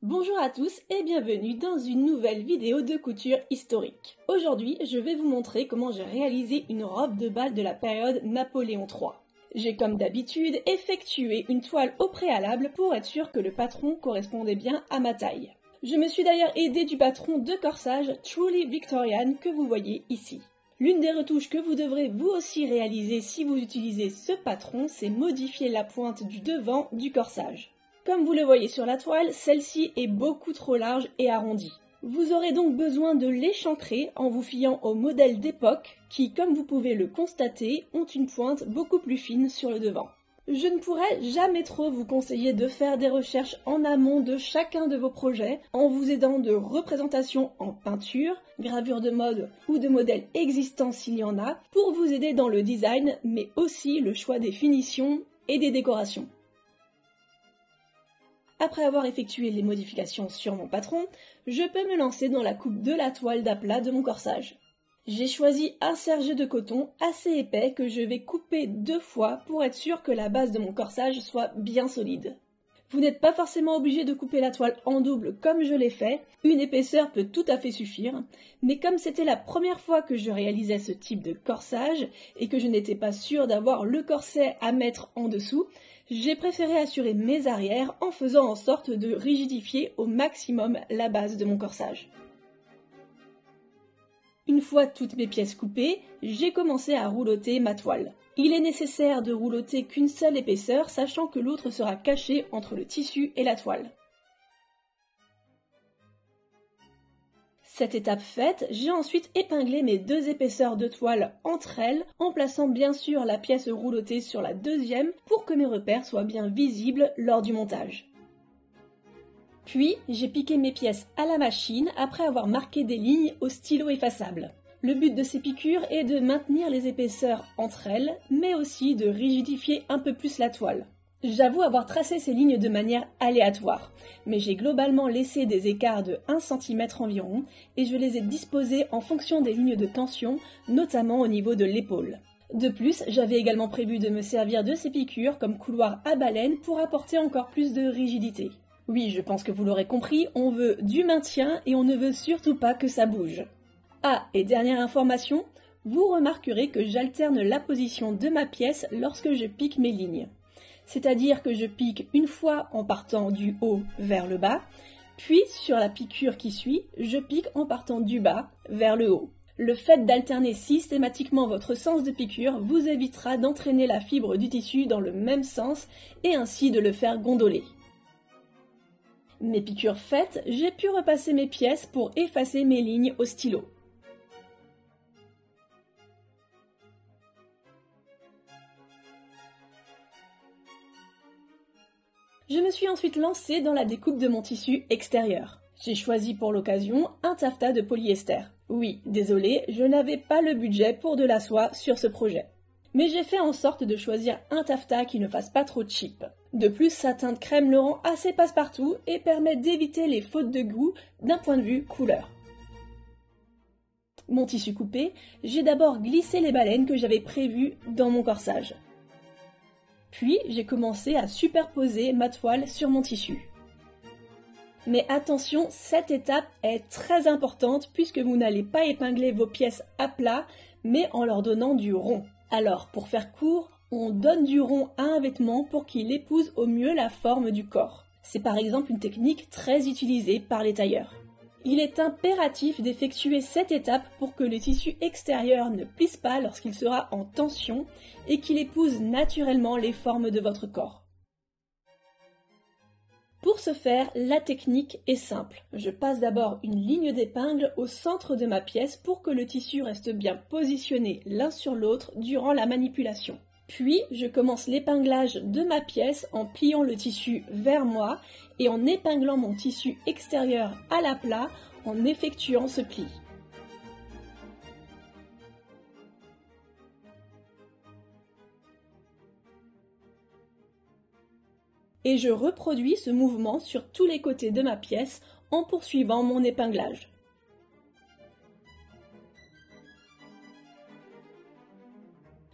Bonjour à tous et bienvenue dans une nouvelle vidéo de couture historique. Aujourd'hui, je vais vous montrer comment j'ai réalisé une robe de bal de la période Napoléon III. J'ai comme d'habitude effectué une toile au préalable pour être sûr que le patron correspondait bien à ma taille. Je me suis d'ailleurs aidée du patron de corsage Truly Victorian que vous voyez ici. L'une des retouches que vous devrez vous aussi réaliser si vous utilisez ce patron, c'est modifier la pointe du devant du corsage. Comme vous le voyez sur la toile, celle-ci est beaucoup trop large et arrondie. Vous aurez donc besoin de l'échancrer en vous fiant aux modèles d'époque qui, comme vous pouvez le constater, ont une pointe beaucoup plus fine sur le devant. Je ne pourrais jamais trop vous conseiller de faire des recherches en amont de chacun de vos projets en vous aidant de représentations en peinture, gravure de mode ou de modèles existants s'il y en a, pour vous aider dans le design mais aussi le choix des finitions et des décorations. Après avoir effectué les modifications sur mon patron, je peux me lancer dans la coupe de la toile d'aplat de mon corsage. J'ai choisi un serge de coton assez épais que je vais couper 2 fois pour être sûr que la base de mon corsage soit bien solide. Vous n'êtes pas forcément obligé de couper la toile en double comme je l'ai fait, une épaisseur peut tout à fait suffire, mais comme c'était la première fois que je réalisais ce type de corsage et que je n'étais pas sûre d'avoir le corset à mettre en dessous, j'ai préféré assurer mes arrières en faisant en sorte de rigidifier au maximum la base de mon corsage. Une fois toutes mes pièces coupées, j'ai commencé à roulotter ma toile. Il est nécessaire de roulotter qu'une seule épaisseur, sachant que l'autre sera cachée entre le tissu et la toile. Cette étape faite, j'ai ensuite épinglé mes 2 épaisseurs de toile entre elles, en plaçant bien sûr la pièce roulottée sur la deuxième pour que mes repères soient bien visibles lors du montage. Puis, j'ai piqué mes pièces à la machine après avoir marqué des lignes au stylo effaçable. Le but de ces piqûres est de maintenir les épaisseurs entre elles, mais aussi de rigidifier un peu plus la toile. J'avoue avoir tracé ces lignes de manière aléatoire, mais j'ai globalement laissé des écarts de 1 cm environ et je les ai disposés en fonction des lignes de tension, notamment au niveau de l'épaule. De plus, j'avais également prévu de me servir de ces piqûres comme couloir à baleine pour apporter encore plus de rigidité. Oui, je pense que vous l'aurez compris, on veut du maintien et on ne veut surtout pas que ça bouge. Ah, et dernière information, vous remarquerez que j'alterne la position de ma pièce lorsque je pique mes lignes. C'est-à-dire que je pique une fois en partant du haut vers le bas, puis sur la piqûre qui suit, je pique en partant du bas vers le haut. Le fait d'alterner systématiquement votre sens de piqûre vous évitera d'entraîner la fibre du tissu dans le même sens et ainsi de le faire gondoler. Mes piqûres faites, j'ai pu repasser mes pièces pour effacer mes lignes au stylo. Je me suis ensuite lancée dans la découpe de mon tissu extérieur. J'ai choisi pour l'occasion un taffetas de polyester. Oui, désolé, je n'avais pas le budget pour de la soie sur ce projet. Mais j'ai fait en sorte de choisir un taffetas qui ne fasse pas trop cheap. De plus, sa teinte crème le rend assez passe-partout et permet d'éviter les fautes de goût d'un point de vue couleur. Mon tissu coupé, j'ai d'abord glissé les baleines que j'avais prévues dans mon corsage. Puis, j'ai commencé à superposer ma toile sur mon tissu. Mais attention, cette étape est très importante puisque vous n'allez pas épingler vos pièces à plat, mais en leur donnant du rond. Alors, pour faire court, on donne du rond à un vêtement pour qu'il épouse au mieux la forme du corps. C'est par exemple une technique très utilisée par les tailleurs. Il est impératif d'effectuer cette étape pour que le tissu extérieur ne plisse pas lorsqu'il sera en tension et qu'il épouse naturellement les formes de votre corps. Pour ce faire, la technique est simple. Je passe d'abord une ligne d'épingle au centre de ma pièce pour que le tissu reste bien positionné l'un sur l'autre durant la manipulation. Puis, je commence l'épinglage de ma pièce en pliant le tissu vers moi et en épinglant mon tissu extérieur à la plat en effectuant ce pli. Et je reproduis ce mouvement sur tous les côtés de ma pièce en poursuivant mon épinglage.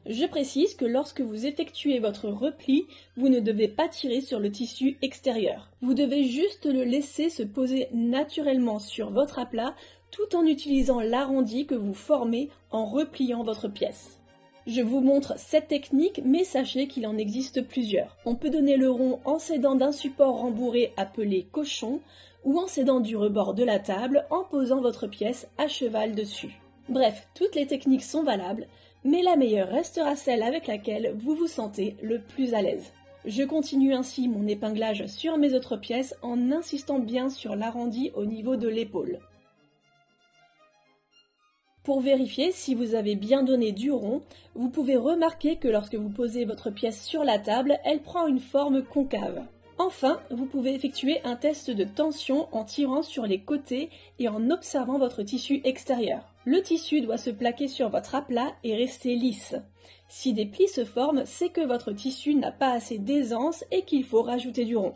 Je précise que lorsque vous effectuez votre repli, vous ne devez pas tirer sur le tissu extérieur. Vous devez juste le laisser se poser naturellement sur votre aplat tout en utilisant l'arrondi que vous formez en repliant votre pièce. Je vous montre cette technique, mais sachez qu'il en existe plusieurs. On peut donner le rond en s'aidant d'un support rembourré appelé cochon ou en s'aidant du rebord de la table en posant votre pièce à cheval dessus. Bref, toutes les techniques sont valables, mais la meilleure restera celle avec laquelle vous vous sentez le plus à l'aise. Je continue ainsi mon épinglage sur mes autres pièces en insistant bien sur l'arrondi au niveau de l'épaule. Pour vérifier si vous avez bien donné du rond, vous pouvez remarquer que lorsque vous posez votre pièce sur la table, elle prend une forme concave. Enfin, vous pouvez effectuer un test de tension en tirant sur les côtés et en observant votre tissu extérieur. Le tissu doit se plaquer sur votre aplat et rester lisse. Si des plis se forment, c'est que votre tissu n'a pas assez d'aisance et qu'il faut rajouter du rond.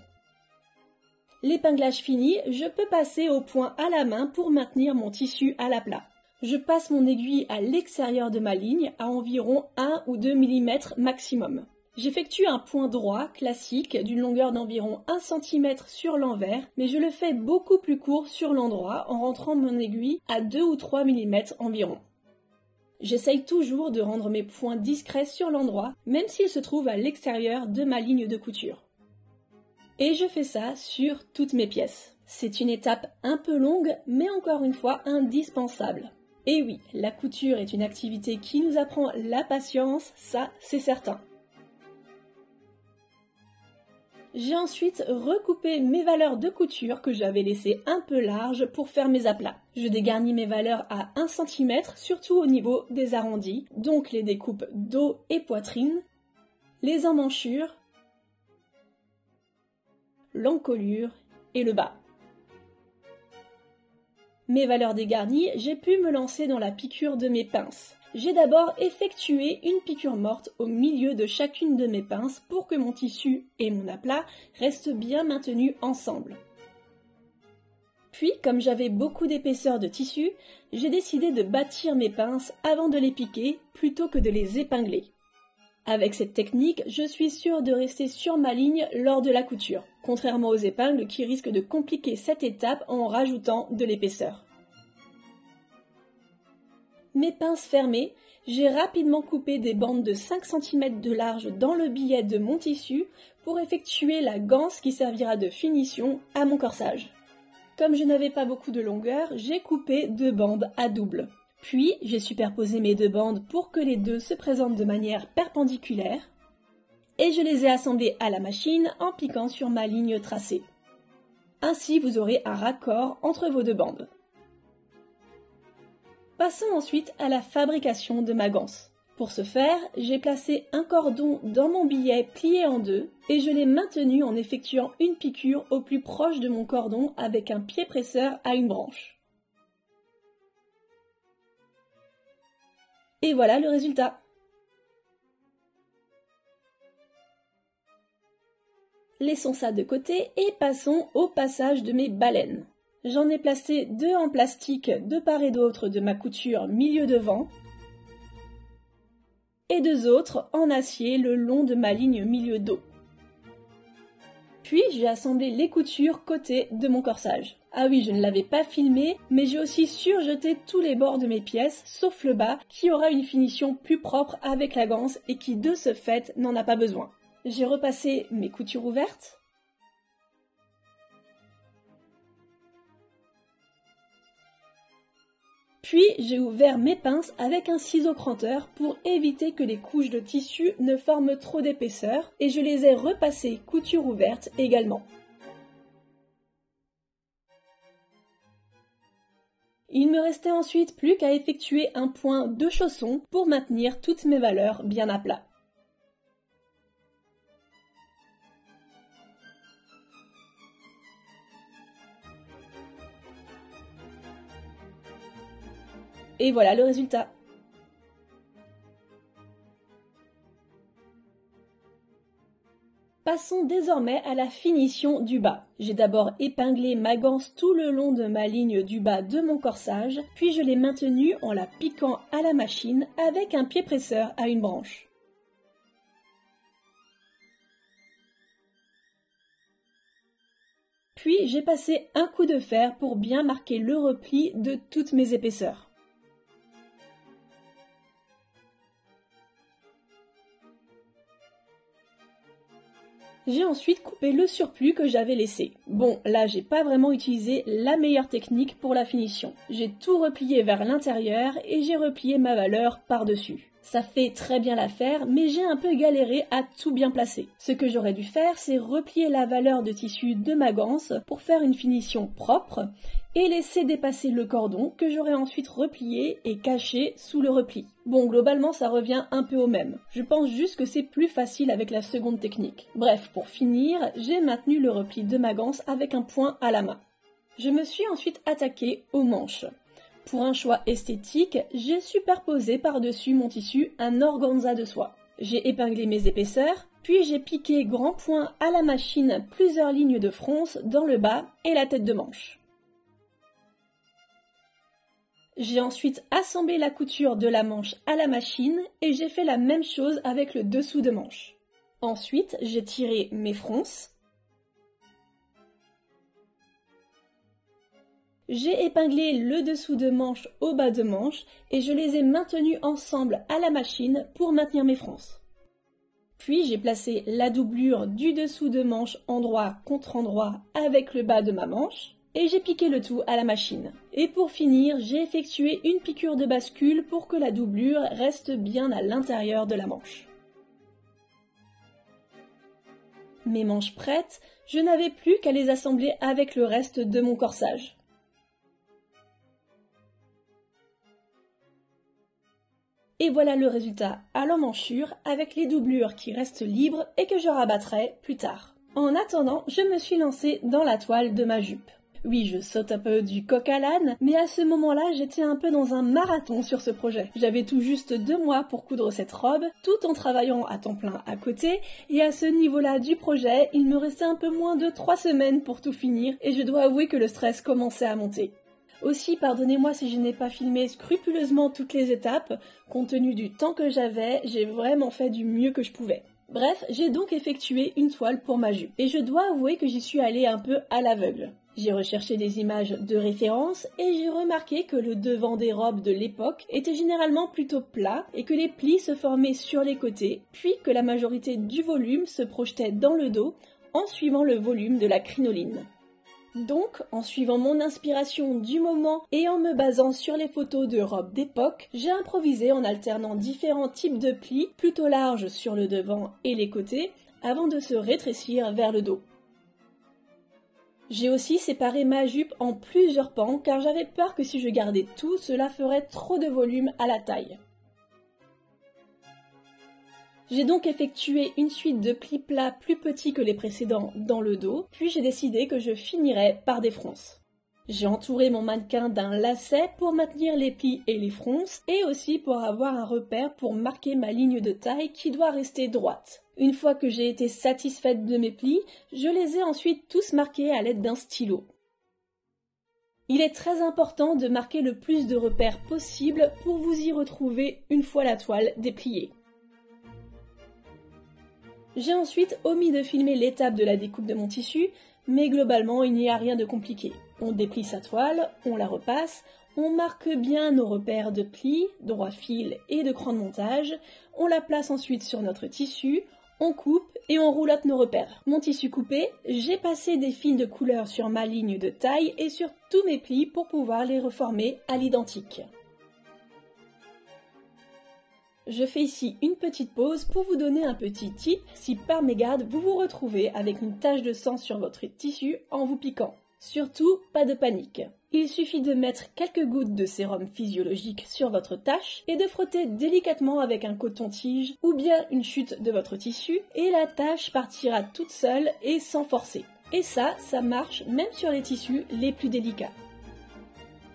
L'épinglage fini, je peux passer au point à la main pour maintenir mon tissu à l'aplat. Je passe mon aiguille à l'extérieur de ma ligne à environ 1 ou 2 mm maximum. J'effectue un point droit classique d'une longueur d'environ 1 cm sur l'envers, mais je le fais beaucoup plus court sur l'endroit en rentrant mon aiguille à 2 ou 3 mm environ. J'essaye toujours de rendre mes points discrets sur l'endroit, même s'ils se trouvent à l'extérieur de ma ligne de couture. Et je fais ça sur toutes mes pièces. C'est une étape un peu longue, mais encore une fois indispensable. Et oui, la couture est une activité qui nous apprend la patience, ça c'est certain. J'ai ensuite recoupé mes valeurs de couture que j'avais laissées un peu larges pour faire mes aplats. Je dégarnis mes valeurs à 1 cm, surtout au niveau des arrondis, donc les découpes dos et poitrine, les emmanchures, l'encolure et le bas. Mes valeurs dégarnies, j'ai pu me lancer dans la piqûre de mes pinces. J'ai d'abord effectué une piqûre morte au milieu de chacune de mes pinces pour que mon tissu et mon aplat restent bien maintenus ensemble. Puis, comme j'avais beaucoup d'épaisseur de tissu, j'ai décidé de bâtir mes pinces avant de les piquer plutôt que de les épingler. Avec cette technique, je suis sûre de rester sur ma ligne lors de la couture, contrairement aux épingles qui risquent de compliquer cette étape en rajoutant de l'épaisseur. Mes pinces fermées, j'ai rapidement coupé des bandes de 5 cm de large dans le billet de mon tissu pour effectuer la ganse qui servira de finition à mon corsage. Comme je n'avais pas beaucoup de longueur, j'ai coupé 2 bandes à double. Puis, j'ai superposé mes 2 bandes pour que les deux se présentent de manière perpendiculaire et je les ai assemblées à la machine en piquant sur ma ligne tracée. Ainsi, vous aurez un raccord entre vos 2 bandes. Passons ensuite à la fabrication de ma ganse. Pour ce faire, j'ai placé un cordon dans mon billet plié en deux et je l'ai maintenu en effectuant une piqûre au plus proche de mon cordon avec un pied presseur à une branche. Et voilà le résultat. Laissons ça de côté et passons au passage de mes baleines. J'en ai placé 2 en plastique de part et d'autre de ma couture milieu devant et 2 autres en acier le long de ma ligne milieu dos. Puis j'ai assemblé les coutures côté de mon corsage. Ah oui, je ne l'avais pas filmé, mais j'ai aussi surjeté tous les bords de mes pièces, sauf le bas, qui aura une finition plus propre avec la ganse et qui de ce fait n'en a pas besoin. J'ai repassé mes coutures ouvertes. Puis j'ai ouvert mes pinces avec un ciseau cranteur pour éviter que les couches de tissu ne forment trop d'épaisseur et je les ai repassées couture ouverte également. Il me restait ensuite plus qu'à effectuer un point de chausson pour maintenir toutes mes valeurs bien à plat. Et voilà le résultat. Passons Passons désormais à la finition du bas. J'ai d'abord épinglé ma ganse tout le long de ma ligne du bas de mon corsage, puis je l'ai maintenue en la piquant à la machine avec un pied presseur à une branche. Puis j'ai passé un coup de fer pour bien marquer le repli de toutes mes épaisseurs. J'ai ensuite coupé le surplus que j'avais laissé. Bon, là j'ai pas vraiment utilisé la meilleure technique pour la finition. J'ai tout replié vers l'intérieur et j'ai replié ma valeur par-dessus. Ça fait très bien l'affaire, mais j'ai un peu galéré à tout bien placer. Ce que j'aurais dû faire, c'est replier la valeur de tissu de ma ganse pour faire une finition propre et laisser dépasser le cordon que j'aurais ensuite replié et caché sous le repli. Bon, globalement, ça revient un peu au même. Je pense juste que c'est plus facile avec la seconde technique. Bref, pour finir, j'ai maintenu le repli de ma ganse avec un point à la main. Je me suis ensuite attaquée aux manches. Pour un choix esthétique, j'ai superposé par-dessus mon tissu un organza de soie. J'ai épinglé mes épaisseurs, puis j'ai piqué grand point à la machine plusieurs lignes de fronce dans le bas et la tête de manche. J'ai ensuite assemblé la couture de la manche à la machine et j'ai fait la même chose avec le dessous de manche. Ensuite, j'ai tiré mes fronces. J'ai épinglé le dessous de manche au bas de manche et je les ai maintenus ensemble à la machine pour maintenir mes fronces. Puis j'ai placé la doublure du dessous de manche endroit contre endroit avec le bas de ma manche et j'ai piqué le tout à la machine. Et pour finir, j'ai effectué une piqûre de bascule pour que la doublure reste bien à l'intérieur de la manche. Mes manches prêtes, je n'avais plus qu'à les assembler avec le reste de mon corsage. Et voilà le résultat à l'emmanchure avec les doublures qui restent libres et que je rabattrai plus tard. En attendant, je me suis lancée dans la toile de ma jupe. Oui, je saute un peu du coq à l'âne, mais à ce moment-là, j'étais un peu dans un marathon sur ce projet. J'avais tout juste 2 mois pour coudre cette robe, tout en travaillant à temps plein à côté, et à ce niveau-là du projet, il me restait un peu moins de 3 semaines pour tout finir, et je dois avouer que le stress commençait à monter. Aussi, pardonnez-moi si je n'ai pas filmé scrupuleusement toutes les étapes, compte tenu du temps que j'avais, j'ai vraiment fait du mieux que je pouvais. Bref, j'ai donc effectué une toile pour ma jupe, et je dois avouer que j'y suis allée un peu à l'aveugle. J'ai recherché des images de référence et j'ai remarqué que le devant des robes de l'époque était généralement plutôt plat et que les plis se formaient sur les côtés, puis que la majorité du volume se projetait dans le dos en suivant le volume de la crinoline. Donc, en suivant mon inspiration du moment et en me basant sur les photos de robes d'époque, j'ai improvisé en alternant différents types de plis plutôt larges sur le devant et les côtés avant de se rétrécir vers le dos. J'ai aussi séparé ma jupe en plusieurs pans car j'avais peur que si je gardais tout, cela ferait trop de volume à la taille. J'ai donc effectué une suite de plis plats plus petits que les précédents dans le dos, puis j'ai décidé que je finirais par des fronces. J'ai entouré mon mannequin d'un lacet pour maintenir les plis et les fronces, et aussi pour avoir un repère pour marquer ma ligne de taille qui doit rester droite. Une fois que j'ai été satisfaite de mes plis, je les ai ensuite tous marqués à l'aide d'un stylo. Il est très important de marquer le plus de repères possible pour vous y retrouver une fois la toile dépliée. J'ai ensuite omis de filmer l'étape de la découpe de mon tissu, mais globalement il n'y a rien de compliqué. On déplie sa toile, on la repasse, on marque bien nos repères de plis, droit fil et de cran de montage, on la place ensuite sur notre tissu, on coupe et on roulotte nos repères. Mon tissu coupé, j'ai passé des fils de couleur sur ma ligne de taille et sur tous mes plis pour pouvoir les reformer à l'identique. Je fais ici une petite pause pour vous donner un petit tip si par mégarde vous vous retrouvez avec une tache de sang sur votre tissu en vous piquant. Surtout, pas de panique. Il suffit de mettre quelques gouttes de sérum physiologique sur votre tache et de frotter délicatement avec un coton-tige ou bien une chute de votre tissu et la tache partira toute seule et sans forcer. Et ça marche même sur les tissus les plus délicats.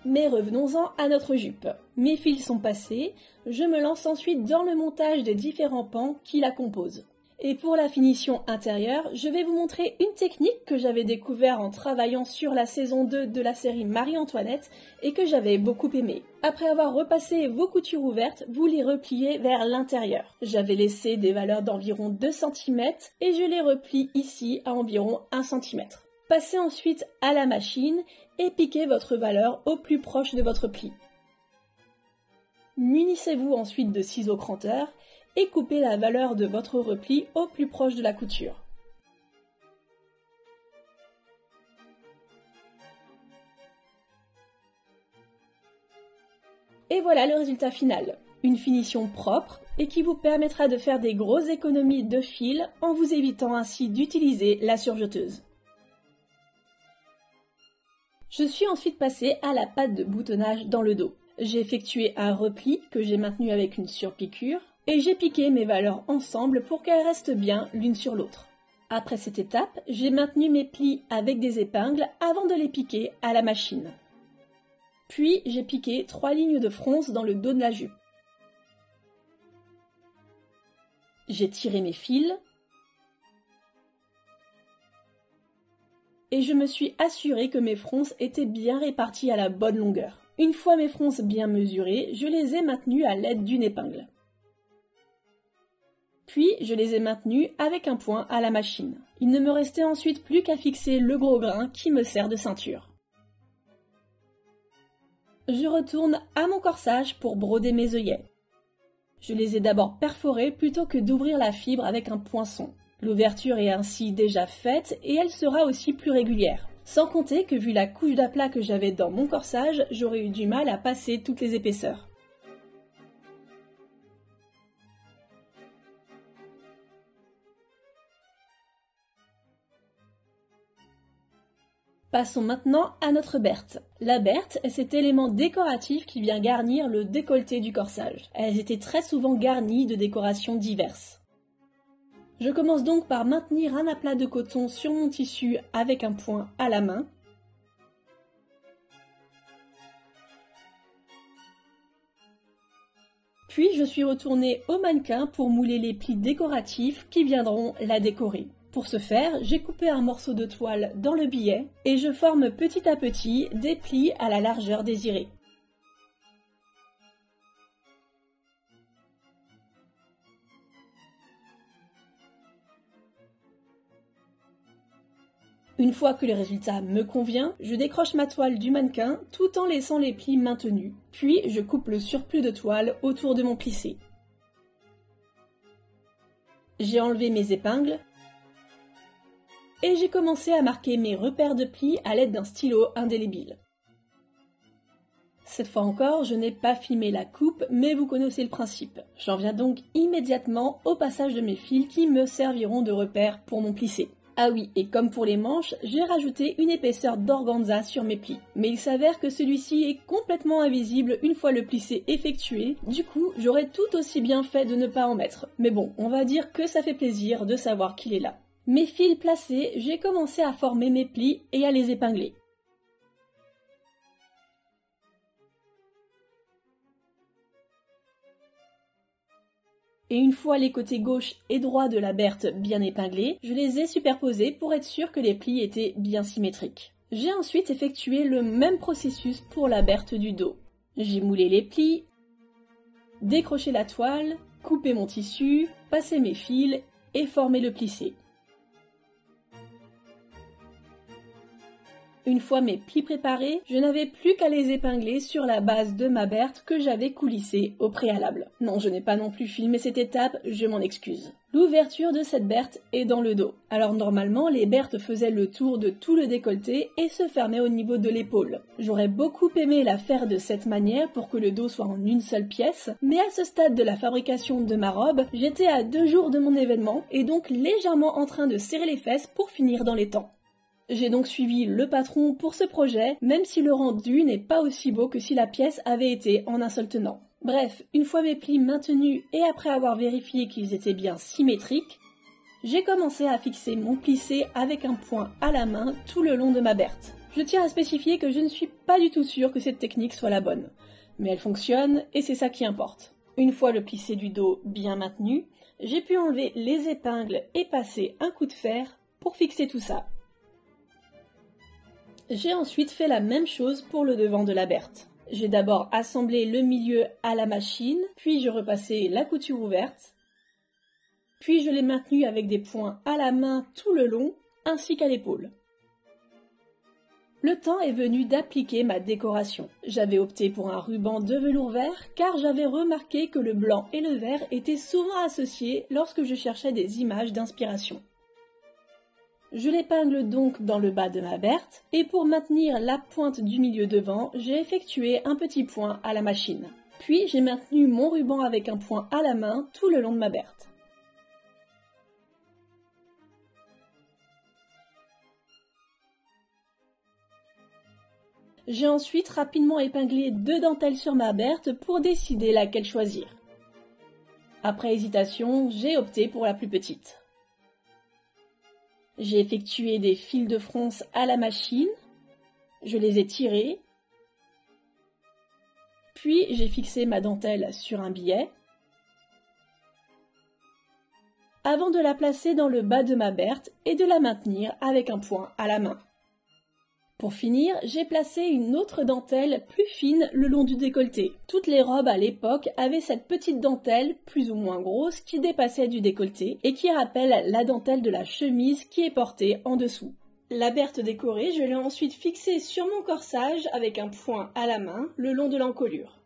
Mais revenons-en à notre jupe. Mes fils sont passés, je me lance ensuite dans le montage des différents pans qui la composent. Et pour la finition intérieure, je vais vous montrer une technique que j'avais découverte en travaillant sur la saison 2 de la série Marie-Antoinette et que j'avais beaucoup aimée. Après avoir repassé vos coutures ouvertes, vous les repliez vers l'intérieur. J'avais laissé des valeurs d'environ 2 cm et je les replie ici à environ 1 cm. Passez ensuite à la machine et piquez votre valeur au plus proche de votre pli. Munissez-vous ensuite de ciseaux cranteurs et coupez la valeur de votre repli au plus proche de la couture. Et voilà le résultat final, une finition propre et qui vous permettra de faire des grosses économies de fil en vous évitant ainsi d'utiliser la surjeteuse. Je suis ensuite passée à la patte de boutonnage dans le dos. J'ai effectué un repli que j'ai maintenu avec une surpiqûre et j'ai piqué mes valeurs ensemble pour qu'elles restent bien l'une sur l'autre. Après cette étape, j'ai maintenu mes plis avec des épingles avant de les piquer à la machine. Puis j'ai piqué 3 lignes de fronce dans le dos de la jupe. J'ai tiré mes fils et je me suis assurée que mes fronces étaient bien réparties à la bonne longueur. Une fois mes fronces bien mesurées, je les ai maintenues à l'aide d'une épingle. Puis je les ai maintenues avec un point à la machine. Il ne me restait ensuite plus qu'à fixer le gros grain qui me sert de ceinture. Je retourne à mon corsage pour broder mes œillets. Je les ai d'abord perforés plutôt que d'ouvrir la fibre avec un poinçon. L'ouverture est ainsi déjà faite et elle sera aussi plus régulière. Sans compter que vu la couche d'aplat que j'avais dans mon corsage, j'aurais eu du mal à passer toutes les épaisseurs. Passons maintenant à notre berthe. La berthe est cet élément décoratif qui vient garnir le décolleté du corsage. Elles étaient très souvent garnies de décorations diverses. Je commence donc par maintenir un aplat de coton sur mon tissu avec un point à la main. Puis je suis retournée au mannequin pour mouler les plis décoratifs qui viendront la décorer. Pour ce faire, j'ai coupé un morceau de toile dans le billet et je forme petit à petit des plis à la largeur désirée. Une fois que le résultat me convient, je décroche ma toile du mannequin tout en laissant les plis maintenus, puis je coupe le surplus de toile autour de mon plissé. J'ai enlevé mes épingles et j'ai commencé à marquer mes repères de plis à l'aide d'un stylo indélébile. Cette fois encore, je n'ai pas filmé la coupe, mais vous connaissez le principe. J'en viens donc immédiatement au passage de mes fils qui me serviront de repères pour mon plissé. Ah oui, et comme pour les manches, j'ai rajouté une épaisseur d'organza sur mes plis. Mais il s'avère que celui-ci est complètement invisible une fois le plissé effectué, du coup j'aurais tout aussi bien fait de ne pas en mettre. Mais bon, on va dire que ça fait plaisir de savoir qu'il est là. Mes fils placés, j'ai commencé à former mes plis et à les épingler. Et une fois les côtés gauche et droit de la berthe bien épinglés, je les ai superposés pour être sûr que les plis étaient bien symétriques. J'ai ensuite effectué le même processus pour la berthe du dos. J'ai moulé les plis, décroché la toile, coupé mon tissu, passé mes fils et formé le plissé. Une fois mes plis préparés, je n'avais plus qu'à les épingler sur la base de ma berthe que j'avais coulissée au préalable. Non, je n'ai pas non plus filmé cette étape, je m'en excuse. L'ouverture de cette berthe est dans le dos. Alors normalement, les berthes faisaient le tour de tout le décolleté et se fermaient au niveau de l'épaule. J'aurais beaucoup aimé la faire de cette manière pour que le dos soit en une seule pièce, mais à ce stade de la fabrication de ma robe, j'étais à 2 jours de mon événement et donc légèrement en train de serrer les fesses pour finir dans les temps. J'ai donc suivi le patron pour ce projet, même si le rendu n'est pas aussi beau que si la pièce avait été en un seul tenant. Bref, une fois mes plis maintenus et après avoir vérifié qu'ils étaient bien symétriques, j'ai commencé à fixer mon plissé avec un point à la main tout le long de ma berthe. Je tiens à spécifier que je ne suis pas du tout sûre que cette technique soit la bonne, mais elle fonctionne et c'est ça qui importe. Une fois le plissé du dos bien maintenu, j'ai pu enlever les épingles et passer un coup de fer pour fixer tout ça. J'ai ensuite fait la même chose pour le devant de la Berthe. J'ai d'abord assemblé le milieu à la machine, puis je repassais la couture ouverte, puis je l'ai maintenue avec des points à la main tout le long, ainsi qu'à l'épaule. Le temps est venu d'appliquer ma décoration. J'avais opté pour un ruban de velours vert car j'avais remarqué que le blanc et le vert étaient souvent associés lorsque je cherchais des images d'inspiration. Je l'épingle donc dans le bas de ma Berthe et pour maintenir la pointe du milieu devant, j'ai effectué un petit point à la machine. Puis j'ai maintenu mon ruban avec un point à la main tout le long de ma Berthe. J'ai ensuite rapidement épinglé 2 dentelles sur ma Berthe pour décider laquelle choisir. Après hésitation, j'ai opté pour la plus petite. J'ai effectué des fils de fronce à la machine, je les ai tirés, puis j'ai fixé ma dentelle sur un billet, avant de la placer dans le bas de ma Berthe et de la maintenir avec un point à la main. Pour finir, j'ai placé une autre dentelle plus fine le long du décolleté. Toutes les robes à l'époque avaient cette petite dentelle, plus ou moins grosse, qui dépassait du décolleté et qui rappelle la dentelle de la chemise qui est portée en dessous. La Berthe décorée, je l'ai ensuite fixée sur mon corsage avec un point à la main le long de l'encolure.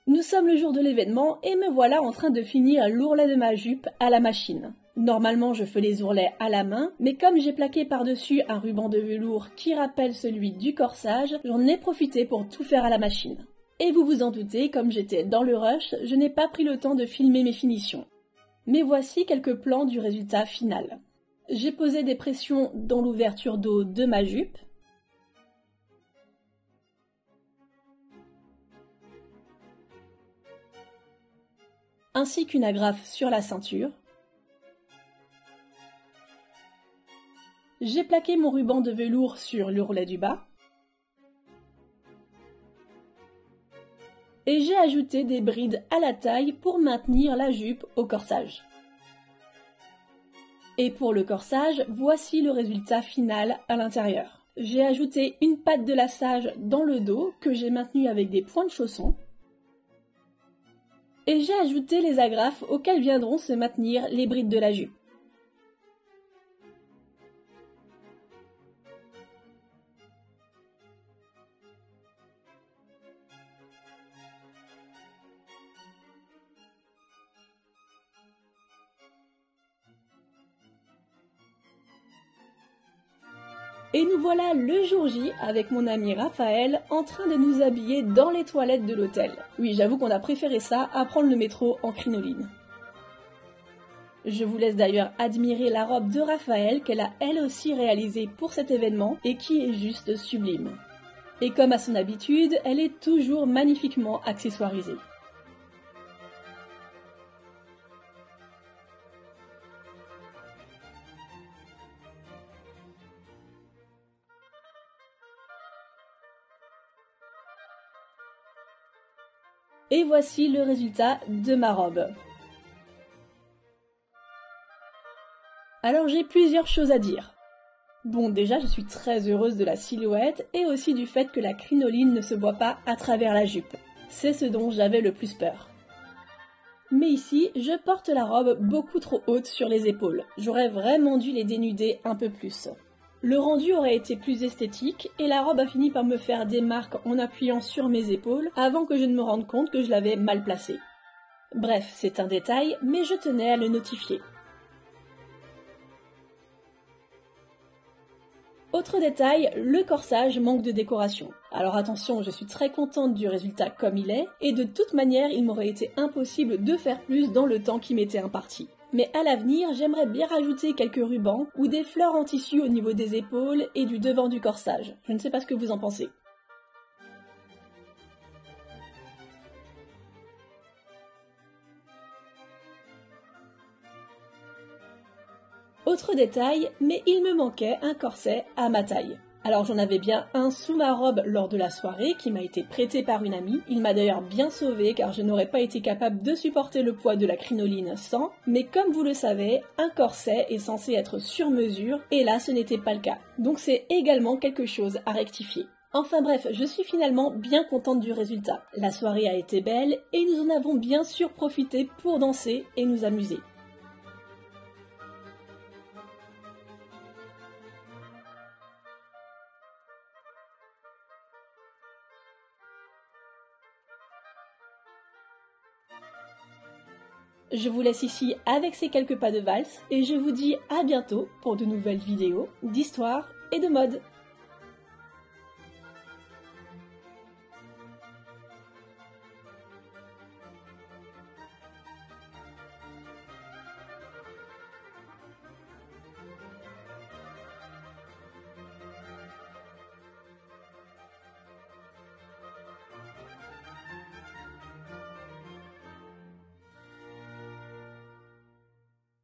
Nous sommes le jour de l'événement et me voilà en train de finir l'ourlet de ma jupe à la machine. Normalement, je fais les ourlets à la main, mais comme j'ai plaqué par-dessus un ruban de velours qui rappelle celui du corsage, j'en ai profité pour tout faire à la machine. Et vous vous en doutez, comme j'étais dans le rush, je n'ai pas pris le temps de filmer mes finitions. Mais voici quelques plans du résultat final. J'ai posé des pressions dans l'ouverture d'eau de ma jupe, ainsi qu'une agrafe sur la ceinture. J'ai plaqué mon ruban de velours sur l'ourlet du bas. Et j'ai ajouté des brides à la taille pour maintenir la jupe au corsage. Et pour le corsage, voici le résultat final à l'intérieur. J'ai ajouté une patte de lassage dans le dos que j'ai maintenue avec des points de chaussons. Et j'ai ajouté les agrafes auxquelles viendront se maintenir les brides de la jupe. Et nous voilà le jour J avec mon ami Raphaël en train de nous habiller dans les toilettes de l'hôtel. Oui, j'avoue qu'on a préféré ça à prendre le métro en crinoline. Je vous laisse d'ailleurs admirer la robe de Raphaël qu'elle a elle aussi réalisée pour cet événement et qui est juste sublime. Et comme à son habitude, elle est toujours magnifiquement accessoirisée. Et voici le résultat de ma robe. Alors j'ai plusieurs choses à dire. Bon, déjà je suis très heureuse de la silhouette et aussi du fait que la crinoline ne se voit pas à travers la jupe. C'est ce dont j'avais le plus peur. Mais ici, je porte la robe beaucoup trop haute sur les épaules. J'aurais vraiment dû les dénuder un peu plus. Le rendu aurait été plus esthétique et la robe a fini par me faire des marques en appuyant sur mes épaules avant que je ne me rende compte que je l'avais mal placée. Bref, c'est un détail, mais je tenais à le notifier. Autre détail, le corsage manque de décoration. Alors attention, je suis très contente du résultat comme il est, et de toute manière, il m'aurait été impossible de faire plus dans le temps qui m'était imparti. Mais à l'avenir, j'aimerais bien rajouter quelques rubans ou des fleurs en tissu au niveau des épaules et du devant du corsage. Je ne sais pas ce que vous en pensez. Autre détail, mais il me manquait un corset à ma taille. Alors j'en avais bien un sous ma robe lors de la soirée qui m'a été prêté par une amie. Il m'a d'ailleurs bien sauvée car je n'aurais pas été capable de supporter le poids de la crinoline sans. Mais comme vous le savez, un corset est censé être sur mesure et là ce n'était pas le cas. Donc c'est également quelque chose à rectifier. Enfin bref, je suis finalement bien contente du résultat. La soirée a été belle et nous en avons bien sûr profité pour danser et nous amuser. Je vous laisse ici avec ces quelques pas de valse et je vous dis à bientôt pour de nouvelles vidéos d'histoire et de mode.